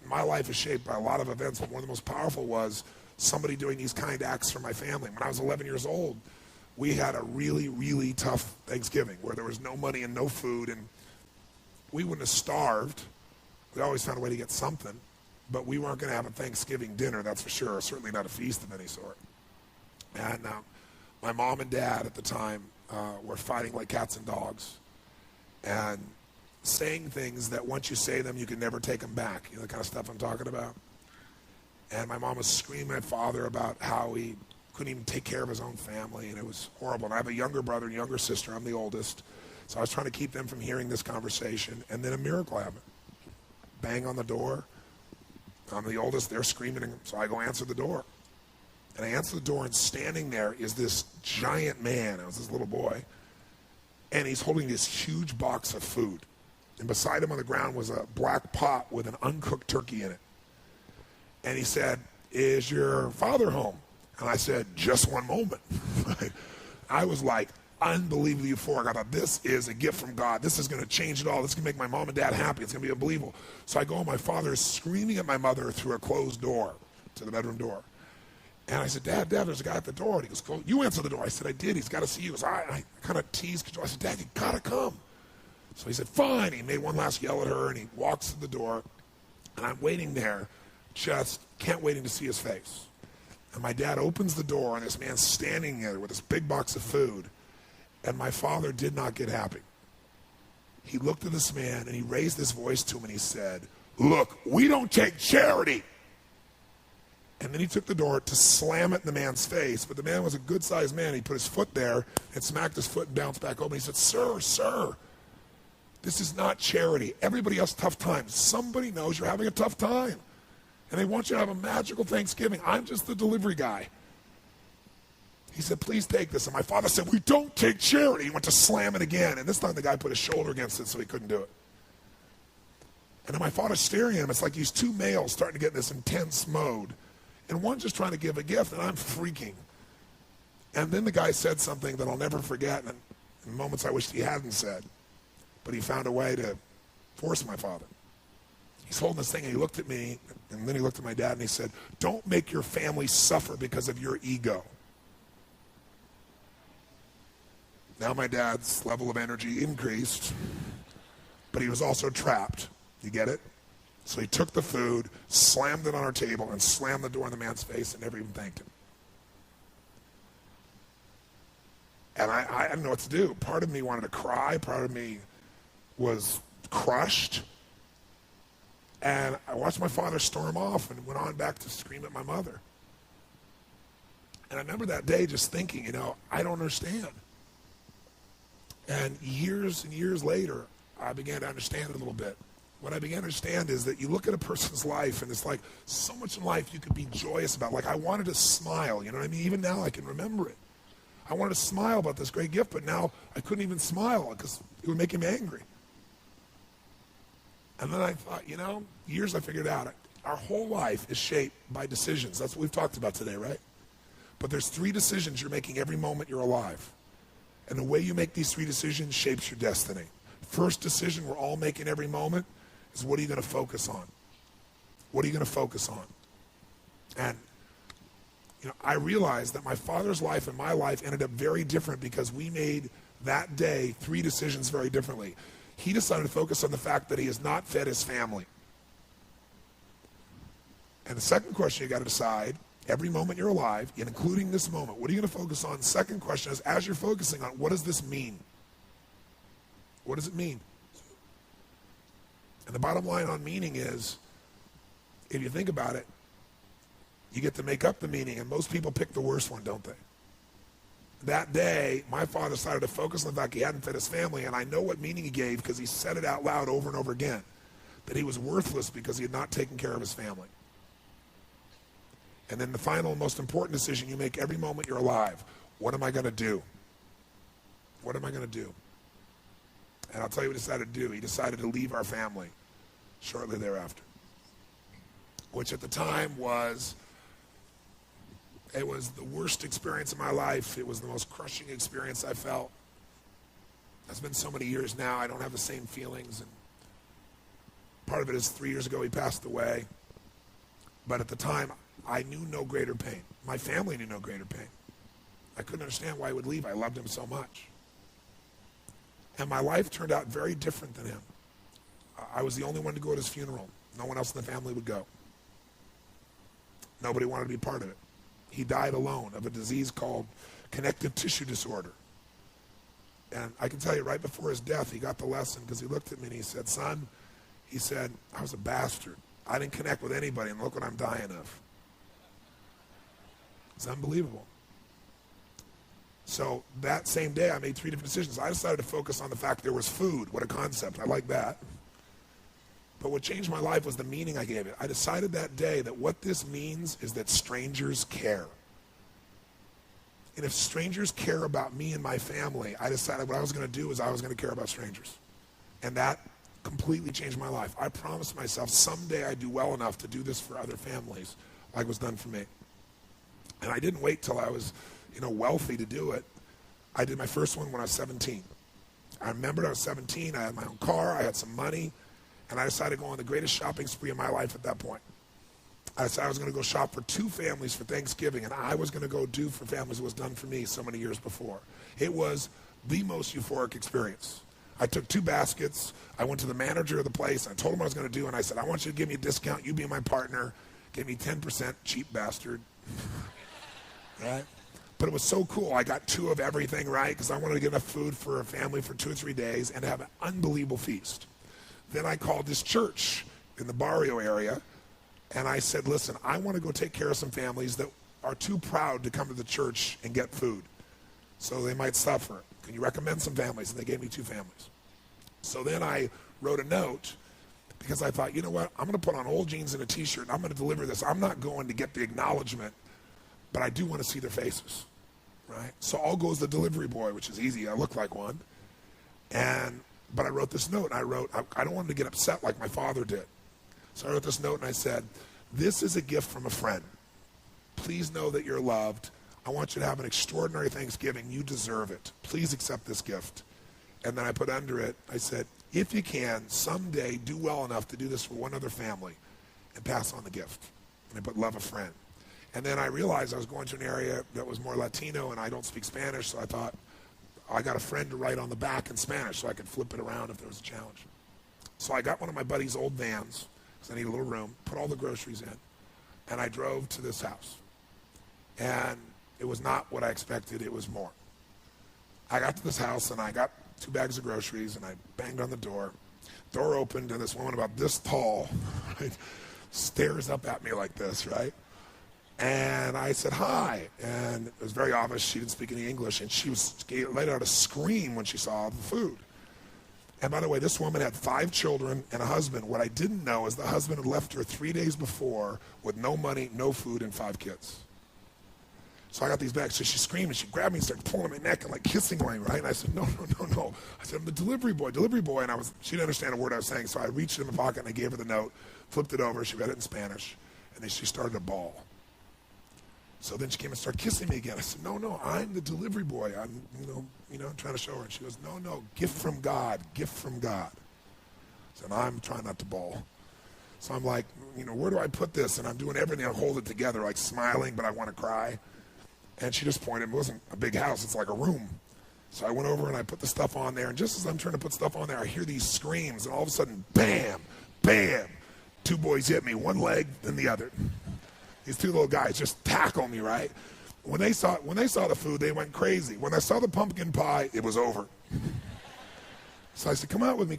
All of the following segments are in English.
my life is shaped by a lot of events, but one of the most powerful was somebody doing these kind acts for my family. When I was 11 years old, we had a really, really tough Thanksgiving where there was no money and no food, and we wouldn't have starved. We always found a way to get something, but we weren't going to have a Thanksgiving dinner, that's for sure, certainly not a feast of any sort. And my mom and dad at the time were fighting like cats and dogs and saying things that once you say them, you can never take them back, you know, the kind of stuff I'm talking about. And my mom was screaming at father about how he couldn't even take care of his own family, and it was horrible. And I have a younger brother and younger sister. I'm the oldest. So I was trying to keep them from hearing this conversation, and then a miracle happened. Bang on the door. I'm the oldest. They're screaming, so I go answer the door. And I answer the door, and standing there is this giant man. I was this little boy, and he's holding this huge box of food. And beside him on the ground was a black pot with an uncooked turkey in it. And he said, "Is your father home?" And I said, "Just one moment." I was like unbelievably euphoric. I thought, this is a gift from God. This is going to change it all. This is going to make my mom and dad happy. It's going to be unbelievable. So I go, and my father is screaming at my mother through a closed door to the bedroom door. And I said, Dad, there's a guy at the door. And he goes, "Go, you answer the door." I said, "I did. He's got to see you." So I kind of teased. I said, "Dad, you got to come." So he said, "Fine." He made one last yell at her, and he walks to the door. And I'm waiting there, just can't waiting to see his face. And my dad opens the door, and this man's standing there with this big box of food. And my father did not get happy. He looked at this man, and he raised his voice to him, and he said, "Look, we don't take charity." And then he took the door to slam it in the man's face. But the man was a good-sized man. He put his foot there and smacked his foot and bounced back open. He said, Sir, this is not charity. Everybody has tough times. Somebody knows you're having a tough time. And they want you to have a magical Thanksgiving. I'm just the delivery guy. He said, "Please take this." And my father said, "We don't take charity." He went to slam it again. And this time the guy put his shoulder against it so he couldn't do it. And then my father's staring at him. It's like these two males starting to get in this intense mode. And one's just trying to give a gift, and I'm freaking. And then the guy said something that I'll never forget, and in moments I wished he hadn't said. But he found a way to force my father. He's holding this thing, and he looked at me, and then he looked at my dad, and he said, "Don't make your family suffer because of your ego." Now my dad's level of energy increased, but he was also trapped. You get it? So he took the food, slammed it on our table, and slammed the door in the man's face and never even thanked him. And I didn't know what to do. Part of me wanted to cry. Part of me was crushed. And I watched my father storm off and went on back to scream at my mother. And I remember that day just thinking, I don't understand. And years later, I began to understand it a little bit. What I began to understand is that you look at a person's life, and it's like so much in life you could be joyous about. Like I wanted to smile, you know what I mean? Even now I can remember it. I wanted to smile about this great gift, but now I couldn't even smile because it would make him angry. And then I thought, years I figured out, our whole life is shaped by decisions. That's what we've talked about today, right? But there's 3 decisions you're making every moment you're alive. And the way you make these 3 decisions shapes your destiny. First decision we're all making every moment is, what are you going to focus on? What are you going to focus on? And, I realized that my father's life and my life ended up very different because we made that day 3 decisions very differently. He decided to focus on the fact that he has not fed his family. And the second question you got to decide, every moment you're alive, including this moment, what are you going to focus on? The second question is, as you're focusing on, what does this mean? What does it mean? And the bottom line on meaning is, if you think about it, you get to make up the meaning, and most people pick the worst one, don't they? That day, my father decided to focus on the fact he hadn't fed his family, and I know what meaning he gave because he said it out loud over and over again, that he was worthless because he had not taken care of his family. And then the final and most important decision you make every moment you're alive, what am I going to do? What am I going to do? And I'll tell you what he decided to do. He decided to leave our family shortly thereafter, which at the time was the worst experience of my life. It was the most crushing experience I felt. It's been so many years now, I don't have the same feelings. And part of it is 3 years ago he passed away. But at the time, I knew no greater pain. My family knew no greater pain. I couldn't understand why he would leave. I loved him so much. And my life turned out very different than him. I was the only one to go at his funeral. No one else in the family would go. Nobody wanted to be part of it. He died alone of a disease called connective tissue disorder. And I can tell you, right before his death, he got the lesson because he looked at me and he said, son, he said, I was a bastard. I didn't connect with anybody, and look what I'm dying of. It's unbelievable. So that same day, I made 3 different decisions. I decided to focus on the fact there was food. What a concept. I like that. But what changed my life was the meaning I gave it. I decided that day that what this means is that strangers care. And if strangers care about me and my family, I decided what I was going to do is I was going to care about strangers. And that completely changed my life. I promised myself someday I'd do well enough to do this for other families like was done for me. And I didn't wait till I was, wealthy to do it. I did my first one when I was 17. I remembered I was 17, I had my own car, I had some money, and I decided to go on the greatest shopping spree of my life at that point. I decided I was going to go shop for 2 families for Thanksgiving, and I was going to go do for families what was done for me so many years before. It was the most euphoric experience. I took 2 baskets, I went to the manager of the place, I told him what I was going to do, and I said, I want you to give me a discount, you be my partner, give me 10%, cheap bastard. Right? But it was so cool. I got 2 of everything, right? Because I wanted to get enough food for a family for 2 or 3 days and have an unbelievable feast. Then I called this church in the barrio area, and I said, listen, I want to go take care of some families that are too proud to come to the church and get food. So they might suffer. Can you recommend some families? And they gave me 2 families. So then I wrote a note because I thought, you know what? I'm going to put on old jeans and a T-shirt, and I'm going to deliver this. I'm not going to get the acknowledgement, but I do want to see their faces, right? So all goes the delivery boy, which is easy. I look like one. But I wrote this note, and I don't want him to get upset like my father did. So I wrote this note, and I said, this is a gift from a friend. Please know that you're loved. I want you to have an extraordinary Thanksgiving. You deserve it. Please accept this gift. And then I put under it, I said, if you can, someday do well enough to do this for one other family and pass on the gift. And I put love a friend. And then I realized I was going to an area that was more Latino, and I don't speak Spanish, so I thought, I got a friend to write on the back in Spanish so I could flip it around if there was a challenge. So I got one of my buddy's old vans, because I need a little room, put all the groceries in, and I drove to this house. And it was not what I expected, it was more. I got to this house, and I got 2 bags of groceries, and I banged on the door. Door opened, and this woman about this tall, right, stares up at me like this, right? And I said, hi. And it was very obvious she didn't speak any English, and she let out a scream when she saw the food. And by the way, this woman had 5 children and a husband. What I didn't know is the husband had left her 3 days before with no money, no food, and 5 kids. So I got these bags. So she screamed, and she grabbed me and started pulling my neck and like kissing me, right? And I said, no. I said, I'm the delivery boy. And she didn't understand a word I was saying. So I reached in my pocket and I gave her the note, flipped it over. She read it in Spanish, and then she started to bawl. So then she came and started kissing me again. I said, no, I'm the delivery boy. I'm, trying to show her. And she goes, no, gift from God. I said, I'm trying not to bawl. So I'm like, where do I put this? And I'm doing everything. I hold it together, like smiling, but I want to cry. And she just pointed. It wasn't a big house. It's like a room. So I went over and I put the stuff on there. And just as I'm trying to put stuff on there, I hear these screams. And all of a sudden, bam, bam. 2 boys hit me, one leg, then the other. These 2 little guys just tackle me, right? When they saw the food, they went crazy. When I saw the pumpkin pie, it was over. So I said, come out with me.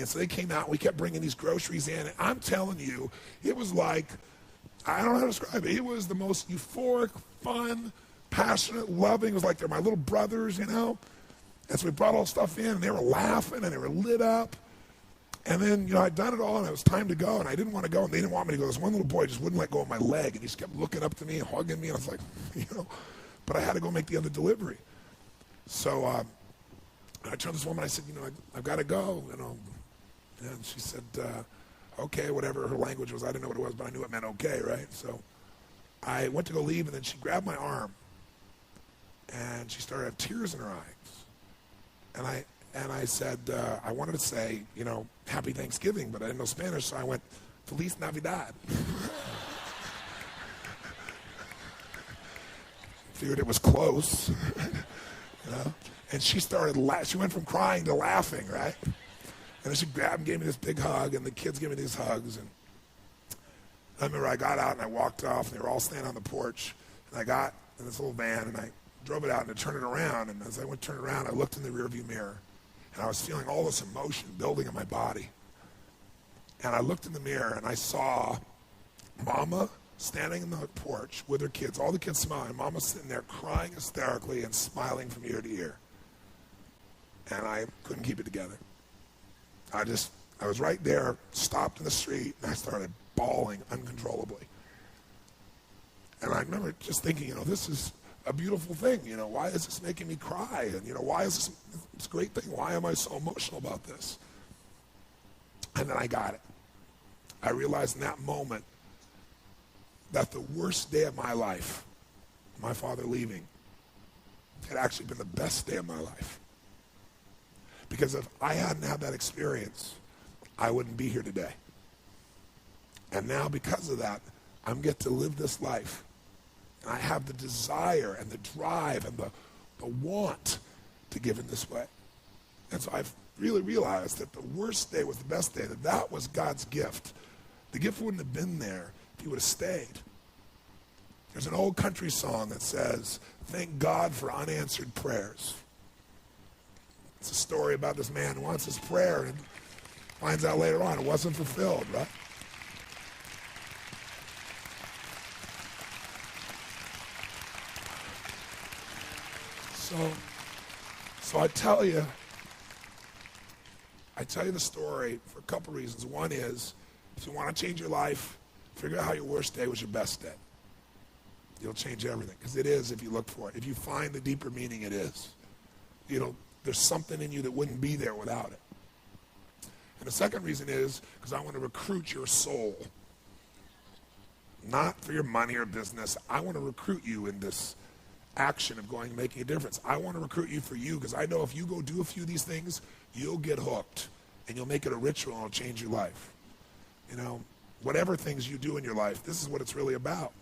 And so they came out, and we kept bringing these groceries in. And I'm telling you, it was like, I don't know how to describe it. It was the most euphoric, fun, passionate, loving. It was like they're my little brothers, And so we brought all the stuff in, and they were laughing, and they were lit up. And then, I'd done it all, and it was time to go, and I didn't want to go, and they didn't want me to go. This one little boy just wouldn't let go of my leg, and he just kept looking up to me and hugging me, and I was like, but I had to go make the other delivery. So I turned to this woman, I said, I've got to go, And she said, okay, whatever her language was. I didn't know what it was, but I knew it meant okay, right? So I went to go leave, and then she grabbed my arm, and she started to have tears in her eyes. And I said, I wanted to say, Happy Thanksgiving, but I didn't know Spanish, so I went, Feliz Navidad. Figured it was close, And she started she went from crying to laughing, right? And then she grabbed and gave me this big hug, and the kids gave me these hugs. And I remember I got out and I walked off, and they were all standing on the porch. And I got in this little van, and I drove it out and I turned it around. And as I went to turn it around, I looked in the rearview mirror, and I was feeling all this emotion building in my body. And I looked in the mirror, and I saw Mama standing in the porch with her kids, all the kids smiling. Mama sitting there crying hysterically and smiling from ear to ear. And I couldn't keep it together. I was right there, stopped in the street, and I started bawling uncontrollably. And I remember just thinking, this is a beautiful thing. Why is this making me cry? And, why is this great thing? Why am I so emotional about this? And then I got it. I realized in that moment that the worst day of my life, my father leaving, had actually been the best day of my life. Because if I hadn't had that experience, I wouldn't be here today. And now because of that, I'm get to live this life. And I have the desire and the drive and the want to give in this way. And so I've really realized that the worst day was the best day, that was God's gift. The gift wouldn't have been there if he would have stayed. There's an old country song that says, thank God for unanswered prayers. It's a story about this man who wants his prayer and finds out later on it wasn't fulfilled, right? So I tell you the story for a couple reasons. One is, if you want to change your life, figure out how your worst day was your best day. You'll change everything, because it is if you look for it. If you find the deeper meaning, it is. There's something in you that wouldn't be there without it. And the second reason is because I want to recruit your soul. Not for your money or business. I want to recruit you in this action of going and making a difference. I want to recruit you for you, because I know if you go do a few of these things, you'll get hooked, and you'll make it a ritual and it'll change your life. Whatever things you do in your life, this is what it's really about.